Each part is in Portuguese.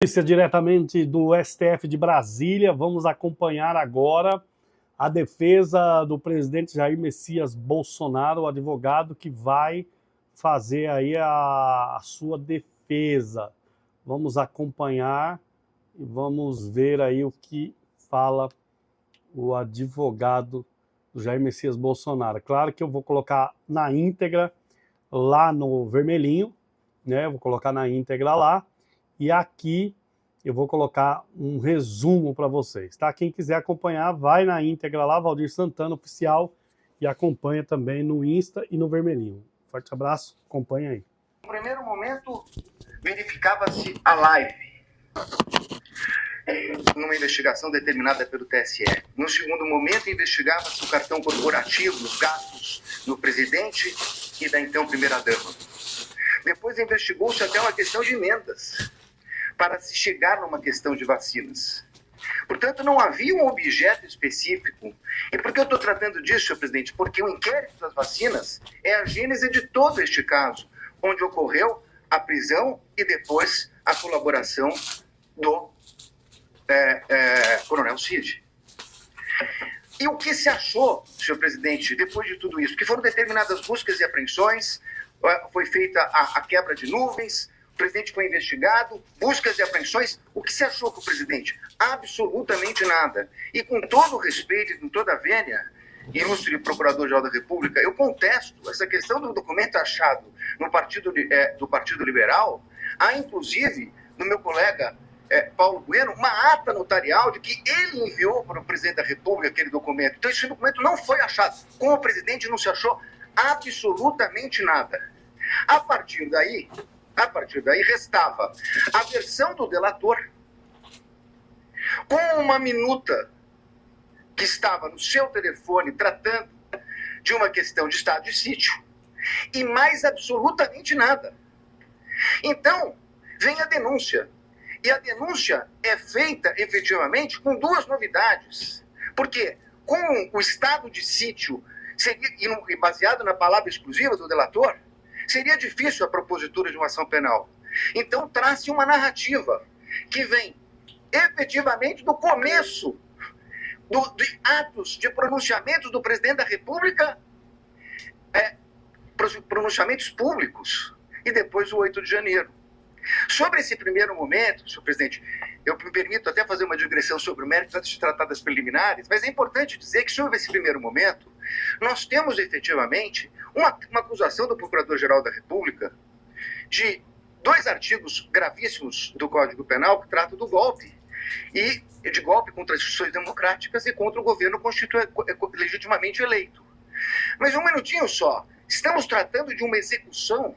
Notícia diretamente do STF de Brasília. Vamos acompanhar agora a defesa do presidente Jair Messias Bolsonaro, o advogado que vai fazer aí a sua defesa. Vamos acompanhar e vamos ver aí o que fala o advogado do Jair Messias Bolsonaro. Claro que eu vou colocar na íntegra lá no vermelhinho, né? Vou colocar na íntegra lá. E aqui eu vou colocar um resumo para vocês, tá? Quem quiser acompanhar, vai na íntegra lá, Valdir Santana Oficial, e acompanha também no Insta e no Vermelhinho. Forte abraço, acompanha aí. No primeiro momento, verificava-se a live numa investigação determinada pelo TSE. No segundo momento, investigava-se o cartão corporativo, os gastos do presidente e da então primeira-dama. Depois investigou-se até uma questão de emendas, para se chegar numa questão de vacinas. Portanto, não havia um objeto específico. E por que eu estou tratando disso, senhor presidente? Porque o inquérito das vacinas é a gênese de todo este caso, onde ocorreu a prisão e depois a colaboração do Coronel Cid. E o que se achou, senhor presidente, depois de tudo isso? Que foram determinadas buscas e apreensões, foi feita a quebra de nuvens, o presidente foi investigado, buscas e apreensões. O que se achou com o presidente? Absolutamente nada. E com todo o respeito e com toda a vênia, ilustre Procurador-Geral da República, eu contesto essa questão do documento achado no do Partido Liberal. Há, inclusive, no meu colega Paulo Bueno, uma ata notarial de que ele enviou para o presidente da República aquele documento. Então, esse documento não foi achado. Com o presidente não se achou absolutamente nada. A partir daí, restava a versão do delator com uma minuta que estava no seu telefone tratando de uma questão de estado de sítio e mais absolutamente nada. Então, vem a denúncia. E a denúncia é feita, efetivamente, com duas novidades. Porque com o estado de sítio, e baseado na palavra exclusiva do delator, seria difícil a propositura de uma ação penal. Então, traz-se uma narrativa que vem, efetivamente, do começo de atos de pronunciamentos do presidente da República, pronunciamentos públicos, e depois o 8 de janeiro. Sobre esse primeiro momento, senhor presidente, eu me permito até fazer uma digressão sobre o mérito antes de tratar das preliminares, mas é importante dizer que sobre esse primeiro momento, nós temos efetivamente uma acusação do Procurador-Geral da República de 2 artigos gravíssimos do Código Penal que tratam do golpe, e de golpe contra as instituições democráticas e contra o governo legitimamente eleito. Mas um minutinho só, estamos tratando de uma execução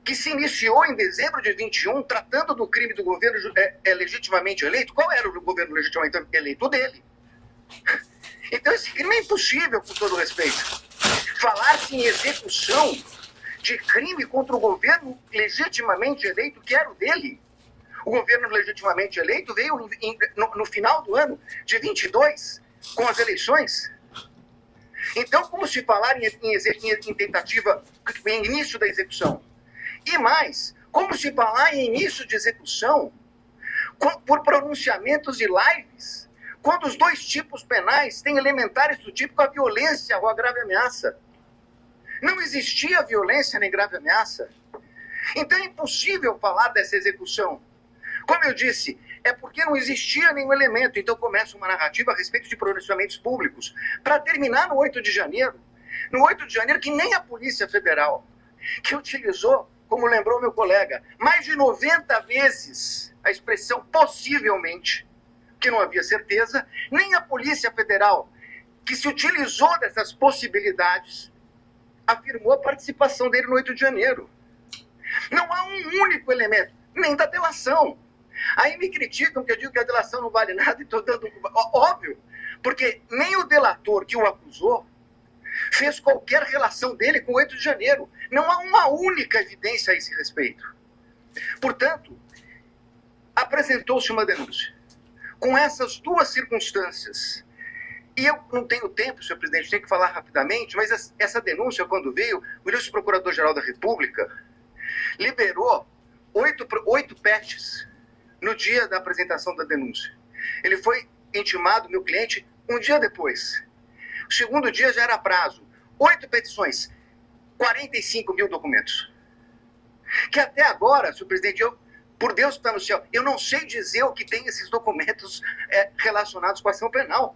que se iniciou em dezembro de 21, tratando do crime do governo legitimamente eleito. Qual era o governo legitimamente eleito? O dele. Então esse crime é impossível, com todo respeito. Falar-se em execução de crime contra o governo legitimamente eleito, que era o dele. O governo legitimamente eleito veio no final do ano de 22, com as eleições. Então, como se falar em tentativa, em início da execução? E mais, como se falar em início de execução por pronunciamentos e lives, quando os 2 tipos penais têm elementares do tipo a violência ou a grave ameaça? Não existia violência nem grave ameaça. Então é impossível falar dessa execução. Como eu disse, é porque não existia nenhum elemento. Então começa uma narrativa a respeito de pronunciamentos públicos, para terminar no 8 de janeiro. No 8 de janeiro, que nem a Polícia Federal, que utilizou, como lembrou meu colega, mais de 90 vezes a expressão possivelmente, que não havia certeza, nem a Polícia Federal, que se utilizou dessas possibilidades, afirmou a participação dele no 8 de janeiro. Não há um único elemento, nem da delação. Aí me criticam que eu digo que a delação não vale nada e estou dando... Óbvio, porque nem o delator que o acusou fez qualquer relação dele com o 8 de janeiro. Não há uma única evidência a esse respeito. Portanto, apresentou-se uma denúncia. Com essas 2 circunstâncias, e eu não tenho tempo, senhor presidente, tenho que falar rapidamente, mas essa denúncia, quando veio, o ilustre Procurador-Geral da República liberou 8 PETs no dia da apresentação da denúncia. Ele foi intimado, meu cliente, um dia depois. O segundo dia já era prazo. 8 petições, 45 mil documentos. Que até agora, senhor presidente, por Deus que está no céu, eu não sei dizer o que tem esses documentos relacionados com a ação penal.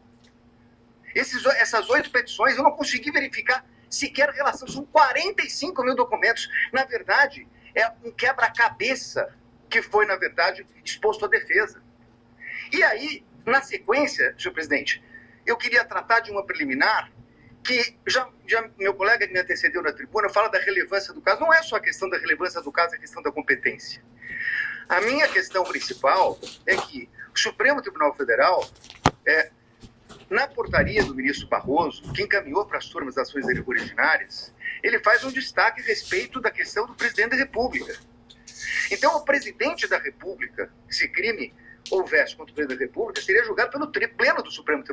Essas 8 petições, eu não consegui verificar sequer relação. São 45 mil documentos. Na verdade, é um quebra-cabeça que foi, na verdade, exposto à defesa. E aí, na sequência, senhor presidente, eu queria tratar de uma preliminar que já meu colega que me antecedeu na tribuna fala da relevância do caso. Não é só a questão da relevância do caso, é a questão da competência. A minha questão principal é que o Supremo Tribunal Federal, na portaria do ministro Barroso, que encaminhou para as turmas das ações originárias, ele faz um destaque a respeito da questão do presidente da República. Então, o presidente da República, se crime houvesse contra o presidente da República, seria julgado pelo pleno do Supremo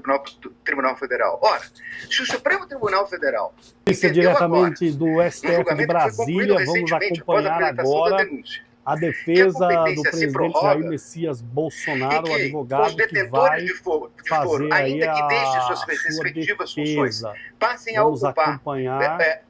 Tribunal Federal. Ora, se o Supremo Tribunal Federal... Isso é diretamente do STF de Brasília, vamos acompanhar agora a defesa do presidente Jair Messias Bolsonaro, o advogado que vai fazer aí a sua defesa. Passem a ocupar,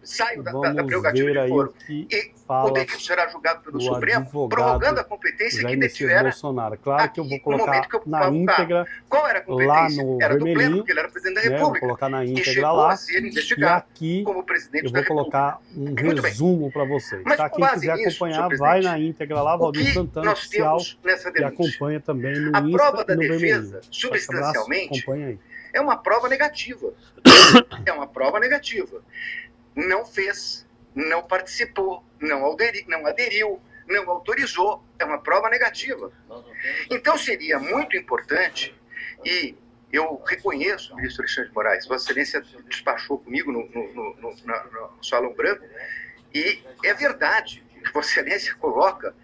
saiam da prerrogativa de foro, e o delito será julgado pelo Supremo, prorrogando a competência que detivera Bolsonaro. Claro que eu vou colocar na íntegra, qual era a competência? lá no era do vermelhinho, pleno, porque ele era presidente da República. Vou colocar na E íntegra chegou lá, a ser e investigado aqui como presidente eu da vou colocar um Muito bem. resumo para vocês. Mas Tá? com Quem base quiser nisso, acompanhar, senhor vai presidente, na íntegra lá, o Valdir que Santana nós Oficial, temos nessa e denúncia? acompanha também no A Insta prova e da no defesa, vermelhinho. substancialmente, Acompanha aí. é uma prova negativa. É uma prova negativa. Não fez, não participou, não aderiu, não autorizou. É uma prova negativa. Então seria muito importante, e eu reconheço o ministro Alexandre de Moraes, Vossa Excelência despachou comigo no Salão Branco, e é verdade que Vossa Excelência coloca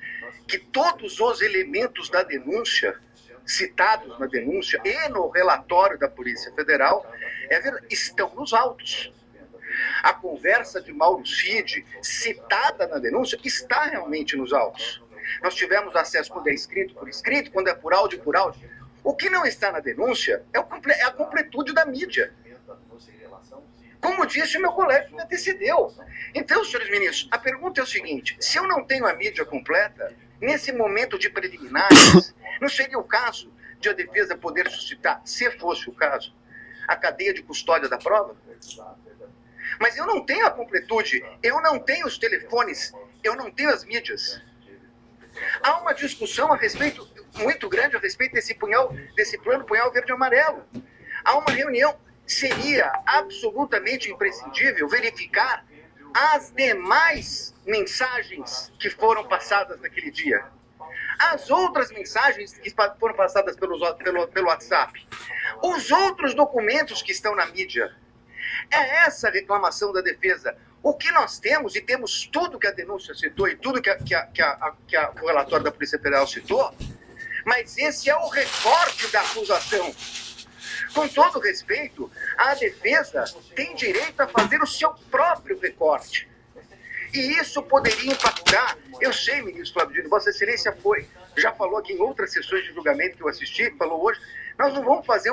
que todos os elementos da denúncia, citados na denúncia e no relatório da Polícia Federal, estão nos autos. A conversa de Mauro Cid, citada na denúncia, está realmente nos autos. Nós tivemos acesso quando é escrito por escrito, quando é por áudio por áudio. O que não está na denúncia é a completude da mídia. Como disse o meu colega que me antecedeu. Então, senhores ministros, a pergunta é o seguinte: se eu não tenho a mídia completa, nesse momento de preliminares, não seria o caso de a defesa poder suscitar, se fosse o caso, a cadeia de custódia da prova? Mas eu não tenho a completude, eu não tenho os telefones, eu não tenho as mídias. Há uma discussão muito grande a respeito desse plano punhal verde e amarelo. Há uma reunião. Seria absolutamente imprescindível verificar as demais mensagens que foram passadas naquele dia. As outras mensagens que foram passadas pelo WhatsApp. Os outros documentos que estão na mídia. É essa a reclamação da defesa. O que nós temos, e temos tudo que a denúncia citou e tudo que o relatório da Polícia Federal citou, mas esse é o recorte da acusação. Com todo respeito, a defesa tem direito a fazer o seu próprio recorte. E isso poderia impactar. Eu sei, ministro Flávio Dino, Vossa Excelência já falou aqui em outras sessões de julgamento que eu assisti, falou hoje, nós não vamos fazer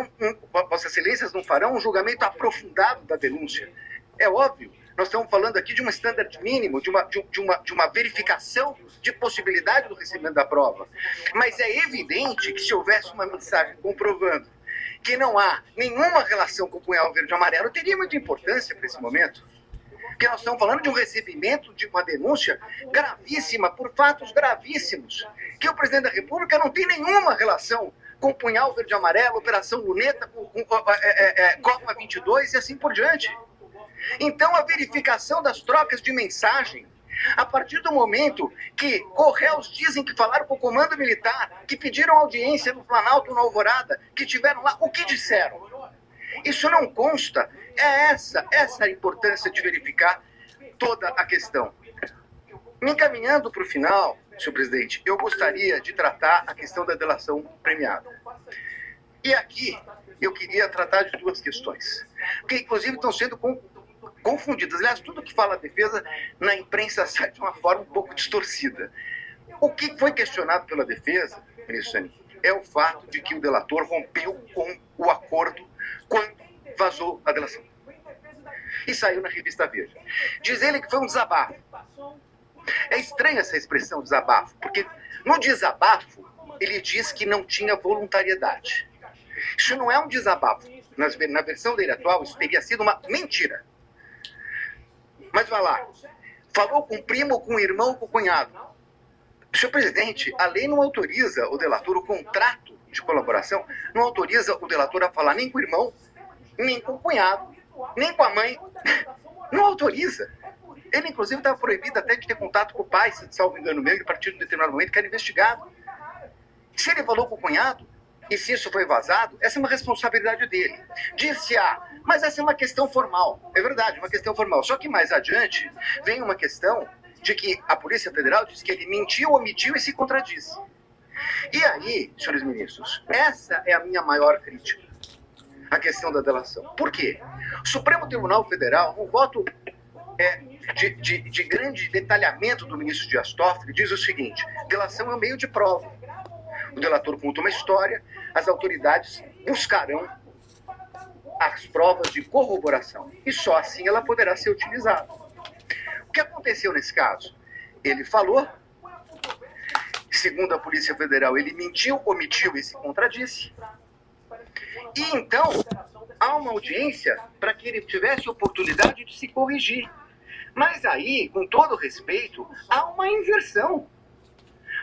Vossa Excelências não farão um julgamento aprofundado da denúncia. É óbvio, nós estamos falando aqui de um standard mínimo, de uma verificação de possibilidade do recebimento da prova. Mas é evidente que se houvesse uma mensagem comprovando que não há nenhuma relação com o punhal verde e amarelo, teria muita importância para esse momento. Porque nós estamos falando de um recebimento de uma denúncia gravíssima, por fatos gravíssimos, que o presidente da República não tem nenhuma relação com o punhal verde e amarelo, Operação Luneta, Copa 22 e assim por diante. Então, a verificação das trocas de mensagem, a partir do momento que Correios dizem que falaram com o comando militar, que pediram audiência no Planalto, na Alvorada, que tiveram lá, o que disseram? Isso não consta. É essa a importância de verificar toda a questão. Me encaminhando para o final, senhor presidente, eu gostaria de tratar a questão da delação premiada. E aqui eu queria tratar de duas questões, que inclusive estão sendo confundidas. Aliás, tudo que fala a defesa na imprensa sai de uma forma um pouco distorcida. O que foi questionado pela defesa, ministro Zanin, é o fato de que o delator rompeu com o acordo quando vazou a delação. E saiu na revista Veja. Diz ele que foi um desabafo. É estranha essa expressão desabafo, porque no desabafo ele diz que não tinha voluntariedade. Isso não é um desabafo. Na versão dele atual, isso teria sido uma mentira. Mas vai lá. Falou com o primo, com o irmão, com o cunhado. Senhor presidente, a lei não autoriza o delator, o contrato de colaboração, não autoriza o delator a falar nem com o irmão, nem com o cunhado, nem com a mãe. Não autoriza. Ele, inclusive, estava proibido até de ter contato com o pai, se salvo engano meu, a partir de um determinado momento que era investigado. Se ele falou com o cunhado, e se isso foi vazado, essa é uma responsabilidade dele. Disse, mas essa é uma questão formal. É verdade, uma questão formal. Só que mais adiante vem uma questão de que a Polícia Federal diz que ele mentiu, omitiu e se contradisse. E aí, senhores ministros, essa é a minha maior crítica, a questão da delação. Por quê? O Supremo Tribunal Federal, um voto de grande detalhamento do ministro Dias Toffoli, diz o seguinte: delação é um meio de prova. O delator conta uma história, as autoridades buscarão as provas de corroboração e só assim ela poderá ser utilizada. O que aconteceu nesse caso? Ele falou, segundo a Polícia Federal, ele mentiu, omitiu e se contradisse. E então, há uma audiência para que ele tivesse oportunidade de se corrigir. Mas aí, com todo respeito, há uma inversão.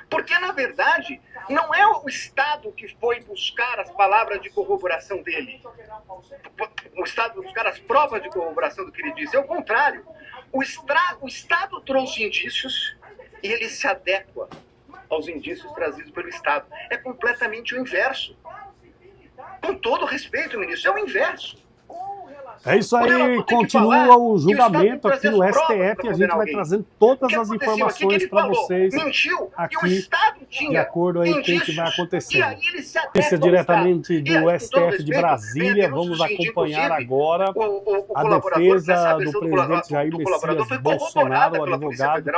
Porque, na verdade, não é o Estado que foi buscar as palavras de corroboração dele. O Estado foi buscar as provas de corroboração do que ele disse. É o contrário. O Estado trouxe indícios e ele se adequa aos indícios trazidos pelo Estado. É completamente o inverso. Com todo respeito, ministro, é o inverso. É isso aí, continua o julgamento aqui no STF e a gente vai trazendo todas as informações para vocês aqui, de acordo aí com o que vai acontecendo. Esse é diretamente do STF de Brasília. Vamos acompanhar agora a defesa do presidente Jair Messias Bolsonaro, o advogado que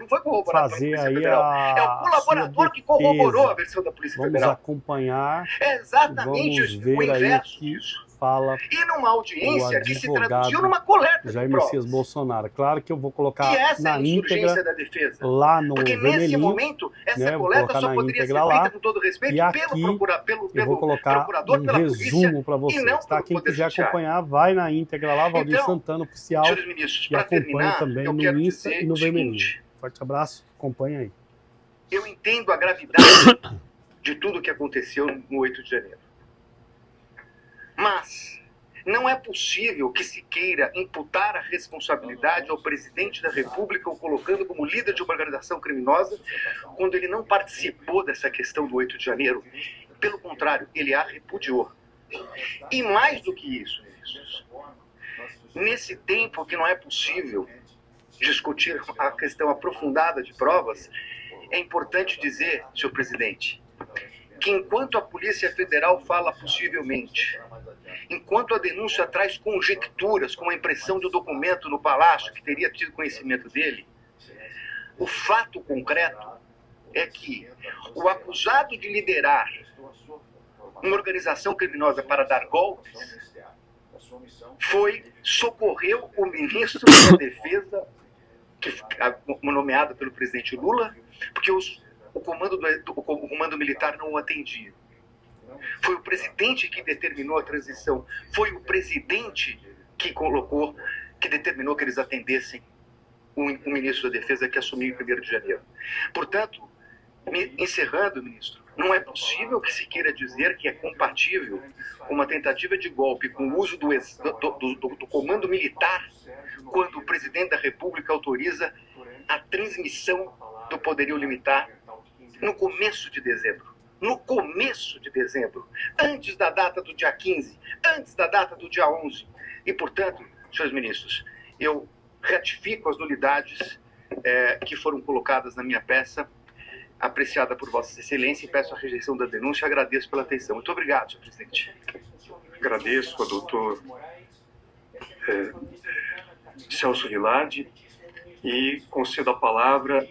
vai fazer aí a sua defesa. Vamos acompanhar, vamos ver aí o que fala e numa audiência o que se traduziu numa coleta de Jair provas. Messias Bolsonaro. Claro que eu vou colocar na é íntegra da defesa. lá no Porque vermelhinho, nesse momento, essa vou coleta colocar só na poderia íntegra ser lá, feita com todo respeito e aqui eu vou colocar um resumo para vocês, tá? Quem quiser acompanhar, vai na íntegra lá, Valdir Santana Oficial, e acompanha também no Insta e no vermelhinho. Forte abraço, acompanha aí. Eu entendo a gravidade de tudo que aconteceu no 8 de janeiro. Mas não é possível que se queira imputar a responsabilidade ao presidente da República o colocando como líder de uma organização criminosa quando ele não participou dessa questão do 8 de janeiro. Pelo contrário, ele a repudiou. E mais do que isso, ministros, nesse tempo que não é possível discutir a questão aprofundada de provas, é importante dizer, senhor presidente, que enquanto a Polícia Federal fala possivelmente, enquanto a denúncia traz conjecturas, como a impressão do documento no Palácio, que teria tido conhecimento dele, o fato concreto é que o acusado de liderar uma organização criminosa para dar golpes socorreu o ministro da Defesa, nomeado pelo presidente Lula, porque o comando militar não o atendia. Foi o presidente que determinou a transição. Foi o presidente que determinou que eles atendessem o ministro da Defesa que assumiu em 1º de janeiro. Portanto, encerrando, ministro, não é possível que se queira dizer que é compatível uma tentativa de golpe com o uso do comando militar quando o presidente da República autoriza a transmissão do poderio limitar no começo de dezembro. No começo de dezembro, antes da data do dia 15, antes da data do dia 11. E, portanto, senhores ministros, eu ratifico as nulidades que foram colocadas na minha peça, apreciada por Vossa Excelência, e peço a rejeição da denúncia e agradeço pela atenção. Muito obrigado, senhor presidente. Agradeço ao doutor Celso Vilardi e concedo a palavra